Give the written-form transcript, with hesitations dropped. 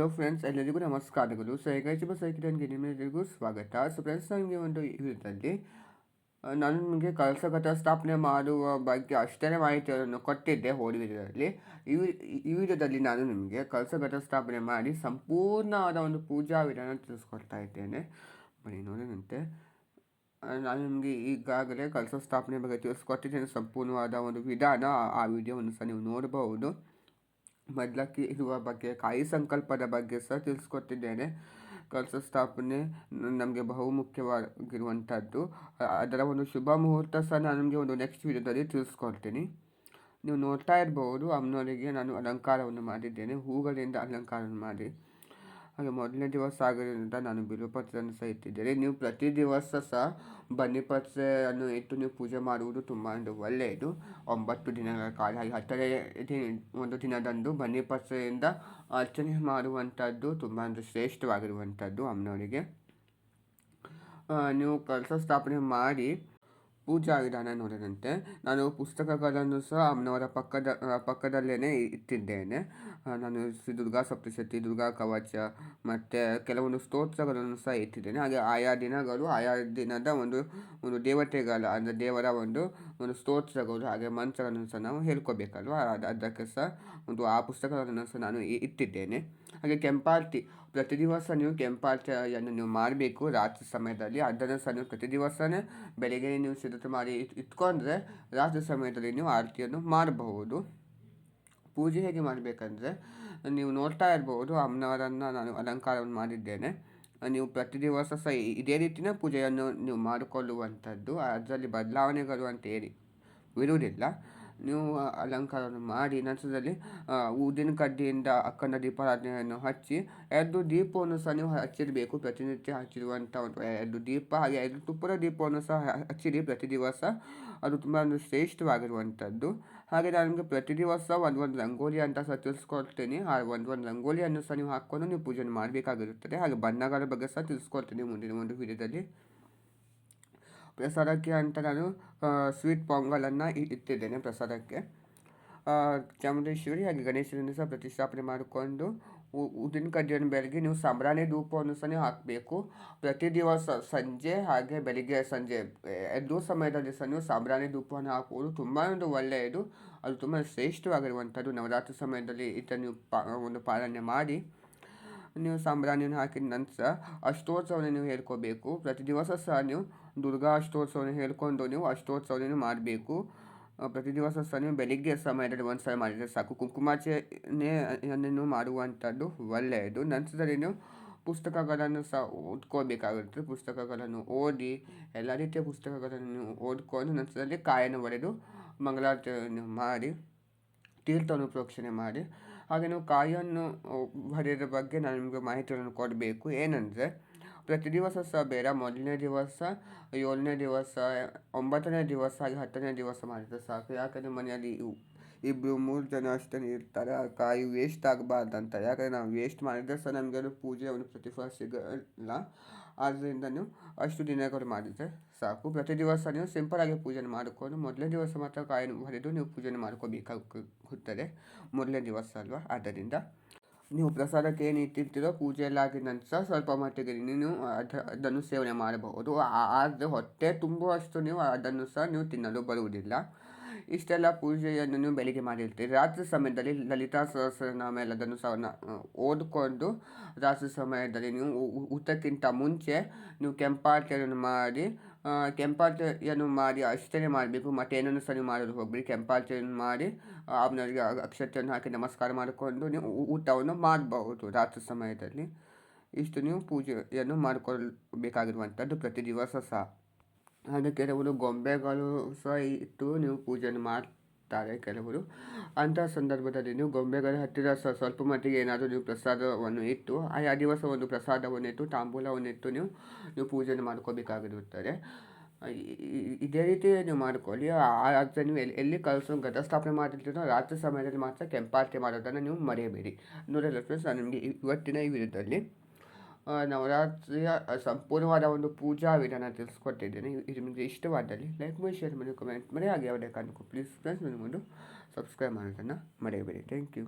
Hello friends, ಎಲ್ಲರಿಗೂ ನಮಸ್ಕಾರಗಳು. So ಹೇಗಾಯ್ತು ಸೈಕಿಟನ್ಗೆ ನಿಮ್ಮೆಲ್ಲರಿಗೂ ಸ್ವಾಗತ. ಸೊ ಫ್ರೆಂಡ್ಸ್, ನನಗೆ ಒಂದು ಈ ವಿಡಿಯೋದಲ್ಲಿ ನಾನು ನಿಮಗೆ ಕಲಸಕಟ್ಟ ಸ್ಥಾಪನೆ ಮಾಡುವ ಬಗ್ಗೆ ಅಷ್ಟೇ ಮಾಹಿತಿಯನ್ನು ಕೊಟ್ಟಿದ್ದೆ ಹೋದ ವಿಡಿಯೋದಲ್ಲಿ. ಈ ವಿಡಿಯೋದಲ್ಲಿ ನಾನು ನಿಮಗೆ ಕಲಸಕಟ್ಟ ಸ್ಥಾಪನೆ ಮಾಡಿ ಸಂಪೂರ್ಣವಾದ ಒಂದು ಪೂಜಾ ವಿಧಾನ ತಿಳಿಸ್ಕೊಡ್ತಾ ಇದ್ದೇನೆ. ಬನ್ನಿ ನೋಡೋಣಂತೆ. ನಾನು ನಿಮಗೆ ಈಗಾಗಲೇ ಕಲಸ ಸ್ಥಾಪನೆ ಬಗ್ಗೆ ತಿಳಿಸ್ಕೊಟ್ಟಿದ್ದೇನೆ, ಸಂಪೂರ್ಣವಾದ ಒಂದು ವಿಧಾನ. ಆ ವಿಡಿಯೋವನ್ನು ಸಹ ನೀವು ನೋಡಬಹುದು. ಮೊದಲಕ್ಕೆ ಇರುವ ಬಗ್ಗೆ, ಕಾಯಿ ಸಂಕಲ್ಪದ ಬಗ್ಗೆ ಸಹ ತಿಳಿಸ್ಕೊಟ್ಟಿದ್ದೇನೆ. ಕಲಶ ಸ್ಥಾಪನೆ ನಮಗೆ ಬಹುಮುಖ್ಯವಾಗಿರುವಂಥದ್ದು. ಅದರ ಒಂದು ಶುಭ ಮುಹೂರ್ತ ಸಹ ನಾನು ನಿಮಗೆ ಒಂದು ನೆಕ್ಸ್ಟ್ ವಿಡಿಯೋದಲ್ಲಿ ತಿಳಿಸ್ಕೊಡ್ತೀನಿ. ನೀವು ನೋಡ್ತಾ ಇರ್ಬೋದು, ಅಮ್ಮನವರಿಗೆ ನಾನು ಅಲಂಕಾರವನ್ನು ಮಾಡಿದ್ದೇನೆ, ಹೂಗಳಿಂದ ಅಲಂಕಾರವನ್ನು ಮಾಡಿ. ಹಾಗೆ ಮೊದಲನೇ ದಿವಸ ಆಗಿರೋದ್ರಿಂದ ನಾನು ಬಿಲ್ವಪತ್ರೆಯನ್ನು ಸಹ ಇಟ್ಟಿದ್ದೇನೆ. ನೀವು ಪ್ರತಿ ದಿವಸ ಸಹ ಬನ್ನಿಪತ್ರೆಯನ್ನು ಇಟ್ಟು ನೀವು ಪೂಜೆ ಮಾಡುವುದು ತುಂಬ ಒಳ್ಳೆಯದು. 9 ದಿನಗಳ ಕಾಲ. ಹಾಗೆ 10ನೇ ಒಂದು ದಿನದಂದು ಬನ್ನಿಪತ್ರೆಯಿಂದ ಅರ್ಚನೆ ಮಾಡುವಂಥದ್ದು ತುಂಬ ಶ್ರೇಷ್ಠವಾಗಿರುವಂಥದ್ದು ಅಮ್ಮನವರಿಗೆ. ನೀವು ಕಲಶ ಸ್ಥಾಪನೆ ಮಾಡಿ ಪೂಜಾ ವಿಧಾನ ನೋಡಿದಂತೆ ನಾನು ಪುಸ್ತಕಗಳನ್ನು ಸಹ ಅಮ್ಮನವರ ಪಕ್ಕದಲ್ಲೇ ಇಟ್ಟಿದ್ದೇನೆ. ನಾನು ಶ್ರೀ ದುರ್ಗಾ ಸಪ್ತಶತಿ, ದುರ್ಗಾ ಕವಚ ಮತ್ತು ಕೆಲವೊಂದು ಸ್ತೋತ್ರಗಳನ್ನು ಸಹ ಇಟ್ಟಿದ್ದೇನೆ. ಹಾಗೆ ಆಯಾ ದಿನಗಳು, ಆಯಾ ದಿನದ ಒಂದು ದೇವತೆಗಳ ಅಂದರೆ ದೇವರ ಒಂದು ಸ್ತೋತ್ರಗಳು ಹಾಗೆ ಮಂತ್ರಗಳನ್ನು ಸಹ ನಾವು ಹೇಳ್ಕೋಬೇಕಲ್ವ, ಅದಕ್ಕೆ ಸಹ ಆ ಪುಸ್ತಕಗಳನ್ನು ಸಹ ನಾನು ಇಟ್ಟಿದ್ದೇನೆ. ಹಾಗೆ ಕೆಂಪಾರತಿ, ಪ್ರತಿ ದಿವಸ ನೀವು ಕೆಂಪಾರತಿಯನ್ನು ನೀವು ಮಾಡಬೇಕು ರಾತ್ರಿ ಸಮಯದಲ್ಲಿ. ಅದನ್ನು ಸಹ ನೀವು ಪ್ರತಿ ದಿವಸನೇ ಬೆಳಿಗ್ಗೆ ನೀವು ಸಿದ್ಧತೆ ಮಾಡಿ ಇಟ್ಕೊಂಡ್ರೆ ರಾತ್ರಿ ಸಮಯದಲ್ಲಿ ನೀವು ಆರತಿಯನ್ನು ಮಾಡಬಹುದು. ಪೂಜೆ ಹೇಗೆ ಮಾಡಬೇಕಂದ್ರೆ, ನೀವು ನೋಡ್ತಾ ಇರ್ಬೋದು ಅಮ್ಮನವರನ್ನು ನಾನು ಅಲಂಕಾರವನ್ನು ಮಾಡಿದ್ದೇನೆ. ನೀವು ಪ್ರತಿ ದಿವಸ ಸಹ ಇದೇ ರೀತಿಯ ಪೂಜೆಯನ್ನು ನೀವು ಮಾಡಿಕೊಳ್ಳುವಂಥದ್ದು. ಅದರಲ್ಲಿ ಬದಲಾವಣೆಗಳು ಅಂತ ಇರುವುದಿಲ್ಲ. ನೀವು ಅಲಂಕಾರವನ್ನು ಮಾಡಿ ನಂತರದಲ್ಲಿ ಊದಿನ ಕಡ್ಡಿಯಿಂದ ಅಖಂಡ ದೀಪಾರಾಧನೆಯನ್ನು ಹಚ್ಚಿ 2 ದೀಪವನ್ನು ಸಹ ನೀವು ಹಚ್ಚಿರಬೇಕು. ಪ್ರತಿನಿತ್ಯ ಹಚ್ಚಿರುವಂಥ ಒಂದು 2 ದೀಪ, ಹಾಗೆ 2 ತುಪ್ಪದ ದೀಪವನ್ನು ಸಹ ಹಚ್ಚಿರಿ ಪ್ರತಿ ದಿವಸ. ಅದು ತುಂಬ ಶ್ರೇಷ್ಠವಾಗಿರುವಂಥದ್ದು. ಹಾಗೆ ನಾನು ನಿಮಗೆ ಪ್ರತಿ ದಿವಸ ಒಂದು ರಂಗೋಲಿ ಅಂತ ಸಹ ತಿಳಿಸ್ಕೊಡ್ತೀನಿ. ಆ ಒಂದು ರಂಗೋಲಿಯನ್ನು ಸಹ ನೀವು ಹಾಕ್ಕೊಂಡು ನೀವು ಪೂಜೆಯನ್ನು ಮಾಡಬೇಕಾಗಿರುತ್ತದೆ. ಹಾಗೆ ಬಣ್ಣಗಳ ಬಗ್ಗೆ ಸಹ ತಿಳಿಸ್ಕೊಡ್ತೀನಿ ಮುಂದಿನ ಒಂದು ವಿಡಿಯೋದಲ್ಲಿ. ಪ್ರಸಾದಕ್ಕೆ ಅಂತ ನಾನು ಸ್ವೀಟ್ ಪೊಂಗಲನ್ನು ಇಟ್ಟಿದ್ದೇನೆ ಪ್ರಸಾದಕ್ಕೆ. ಚಾಮುಂಡೇಶ್ವರಿ ಹಾಗೆ ಗಣೇಶನನ್ನು ಸಹ ಪ್ರತಿಷ್ಠಾಪನೆ ಮಾಡಿಕೊಂಡು ಉದ್ದಿನ ಕಡ್ಡಿಯನ್ನು ಬೆಳಗ್ಗೆ ನೀವು ಸಾಂಬ್ರಾಣಿ ಧೂಪವನ್ನು ಸಹ ನೀವು ಹಾಕಬೇಕು. ಪ್ರತಿ ದಿವಸ ಸಂಜೆ ಹಾಗೆ ಬೆಳಿಗ್ಗೆ ಸಂಜೆ 2 ಸಮಯದಲ್ಲಿ ಸಹ ನೀವು ಸಾಂಬ್ರಾಣಿ ಧೂಪವನ್ನು ಹಾಕುವುದು ತುಂಬ ಒಳ್ಳೆಯದು. ಅದು ತುಂಬ ಶ್ರೇಷ್ಠವಾಗಿರುವಂಥದ್ದು. ನವರಾತ್ರಿ ಸಮಯದಲ್ಲಿ ಇದನ್ನು ನೀವು ಪಾಲನೆ ಮಾಡಿ ನೀವು ಸಾಂಬ್ರಾಣಿಯನ್ನು ಹಾಕಿದ ನಂತರ ಅಷ್ಟೋತ್ಸವವನ್ನು ನೀವು ಹೇಳ್ಕೋಬೇಕು. ಪ್ರತಿ ದಿವಸ ಸಹ ನೀವು ದುರ್ಗಾ ಅಷ್ಟೋತ್ಸವವನ್ನು ಹೇಳ್ಕೊಂಡು ನೀವು ಅಷ್ಟೋತ್ಸವವನ್ನು ಮಾಡಬೇಕು. ಪ್ರತಿ ದಿವಸ ಸಹ ನೀವು ಬೆಳಿಗ್ಗೆ ಸಮಯದಲ್ಲಿ ಒಂದು ಸಲ ಮಾಡಿದರೆ ಸಾಕು. ಕುಂಕುಮಾರ್ಚನೆಯನ್ನು ಮಾಡುವಂಥದ್ದು ಒಳ್ಳೆಯದು. ನಂತರದಲ್ಲಿ ನೀವು ಪುಸ್ತಕಗಳನ್ನು ಸಹ ಓದ್ಕೋಬೇಕಾಗುತ್ತೆ. ಪುಸ್ತಕಗಳನ್ನು ಓದಿ ಎಲ್ಲ ರೀತಿಯ ಪುಸ್ತಕಗಳನ್ನು ನೀವು ಓದ್ಕೊಂಡು ನಂತರದಲ್ಲಿ ಕಾಯನ್ನು ಒಡೆದು ಮಂಗಳಾರತಿಯನ್ನು ಮಾಡಿ ತೀರ್ಥವನ್ನು ಪ್ರೋಕ್ಷಣೆ ಮಾಡಿ. ಹಾಗೆ ನೀವು ಕಾಯನ್ನು ಹೊಡೆಯೋದ್ರ ಬಗ್ಗೆ ನಾನು ನಿಮಗೆ ಮಾಹಿತಿಯನ್ನು ಕೊಡಬೇಕು. ಏನಂದರೆ, ಪ್ರತಿ ದಿವಸ ಸಹ ಬೇಡ, ಮೊದಲನೇ ದಿವಸ, 7ನೇ ದಿವಸ, 9ನೇ ದಿವಸ ಹಾಗೆ 10ನೇ ದಿವಸ ಮಾಡಿದರೆ ಸಾಕು. ಯಾಕಂದರೆ ಮನೆಯಲ್ಲಿ 2-3 ಜನ ಅಷ್ಟೇ ಇರ್ತಾರೆ. ಆ ಕಾಯಿ ವೇಸ್ಟ್ ಆಗಬಾರ್ದಂತ. ಯಾಕಂದರೆ ನಾವು ವೇಸ್ಟ್ ಮಾಡಿದರೆ ಸಹ ನಮಗೆ ಅದು ಪೂಜೆ ಒಂದು ಪ್ರತಿಫಲ ಸಿಗಲ್ಲ. ಆದ್ದರಿಂದ ನೀವು ಅಷ್ಟು ದಿನಗಳು ಮಾಡಿದರೆ ಸಾಕು. ಪ್ರತಿ ದಿವಸ ನೀವು ಸಿಂಪಲಾಗಿ ಪೂಜೆಯನ್ನು ಮಾಡಿಕೊಂಡು ಮೊದಲನೇ ದಿವಸ ಮಾತ್ರ ಕಾಯನ್ನು ಹೊಡೆದು ನೀವು ಪೂಜೆಯನ್ನು ಮಾಡ್ಕೋಬೇಕಾಗುತ್ತದೆ. ಮೊದಲನೇ ದಿವಸ ಅಲ್ವಾ, ಆದ್ದರಿಂದ ನೀವು ಪ್ರಸಾದಕ್ಕೆ ಏನು ಇಟ್ಟಿರ್ತೀರೋ ಪೂಜೆಯಲ್ಲಿ ಆಗಿದ ನಂತರ ಸ್ವಲ್ಪ ಮಟ್ಟಿಗೆ ನೀವು ಅದನ್ನು ಸೇವನೆ ಮಾಡಬಹುದು. ಆದರೆ ಹೊಟ್ಟೆ ತುಂಬುವಷ್ಟು ನೀವು ಅದನ್ನು ಸಹ ನೀವು ತಿನ್ನಲು ಬರುವುದಿಲ್ಲ. ಇಷ್ಟೆಲ್ಲ ಪೂಜೆಯನ್ನು ನೀವು ಬೆಳಿಗ್ಗೆ ಮಾಡಿರ್ತೀರಿ. ರಾತ್ರಿ ಸಮಯದಲ್ಲಿ ಲಲಿತಾ ಸಹಸ್ರನಾಮ ಎಲ್ಲದನ್ನು ಸಹ ಓದಿಕೊಂಡು ರಾತ್ರಿ ಸಮಯದಲ್ಲಿ ನೀವು ಊಟಕ್ಕಿಂತ ಮುಂಚೆ ನೀವು ಕೆಂಪಾರತಿಯನ್ನು ಮಾಡಿ ಅಷ್ಟೇ ಮಾಡಬೇಕು. ಮತ್ತು ಏನನ್ನು ಸಹ ನೀವು ಮಾಡಲು ಹೋಗ್ಬಿಡಿ. ಕೆಂಪಾರತಿಯನ್ನು ಮಾಡಿ ಅವನಿಗೆ ಅಕ್ಷತೆಯನ್ನು ಹಾಕಿ ನಮಸ್ಕಾರ ಮಾಡಿಕೊಂಡು ನೀವು ಊಟವನ್ನು ಮಾಡಬಹುದು ರಾತ್ರಿ ಸಮಯದಲ್ಲಿ. ಇಷ್ಟು ನೀವು ಪೂಜೆಯನ್ನು ಮಾಡಿಕೊಳ್ಳಬೇಕಾಗಿರುವಂಥದ್ದು ಪ್ರತಿ ದಿವಸ ಸಹ. ಹಾಗೆ ಕೆಲವರು ಗೊಂಬೆಗಳು ಸಹ ಇಟ್ಟು ನೀವು ಪೂಜೆಯನ್ನು ಮಾಡ್ತಾರೆ ಕೆಲವರು. ಅಂತಹ ಸಂದರ್ಭದಲ್ಲಿ ನೀವು ಗೊಂಬೆಗಳ ಹತ್ತಿರ ಸ್ವಲ್ಪ ಮಟ್ಟಿಗೆ ಏನಾದರೂ ನೀವು ಪ್ರಸಾದವನ್ನು ಇಟ್ಟು ಆಯಾ ದಿವಸ ಒಂದು ಪ್ರಸಾದವನ್ನು ಇಟ್ಟು ತಾಂಬೂಲವನ್ನು ಇಟ್ಟು ನೀವು ಪೂಜೆಯನ್ನು ಮಾಡ್ಕೋಬೇಕಾಗಿರುತ್ತದೆ. ಇದೇ ರೀತಿ ನೀವು ಮಾಡ್ಕೊಳ್ಳಿ. ಆದರೆ ನೀವು ಎಲ್ಲಿ ಘಟಸ್ಥಾಪನೆ ಮಾಡಿರ್ತೀರೋ ರಾತ್ರಿ ಸಮಯದಲ್ಲಿ ಮಾತ್ರ ಕೆಂಪಾರತಿ ಮಾಡೋದನ್ನು ನೀವು ಮರೆಯಬೇಡಿ. ನೋಡಲ್ಲ ಫ್ರೆಂಡ್ಸ್, ನಾನು ನಿಮಗೆ ಇವತ್ತಿನ ಈ ವಿಡಿಯೋದಲ್ಲಿ ನವರಾತ್ರಿಯ ಸಂಪೂರ್ಣವಾದ ಒಂದು ಪೂಜಾ ವಿಧಾನ ತಿಳಿಸ್ಕೊಟ್ಟಿದ್ದೇನೆ. ಇದು ನಿಮಗೆ ಇಷ್ಟವಾದಲ್ಲಿ ಲೈಕ್ ಮಾಡಿ, ಶೇರ್ ಮಾಡಿ, ಕಮೆಂಟ್ ಮಾಡಿ. ಹಾಗೆ ಯಾವುದೇ ಕಾರಣಕ್ಕೂ ಪ್ಲೀಸ್ ಫ್ರೆಂಡ್ಸ್, ನನಗೊಂದು ಸಬ್ಸ್ಕ್ರೈಬ್ ಮಾಡೋದನ್ನು ಮರೆಯಬೇಡಿ. Thank you.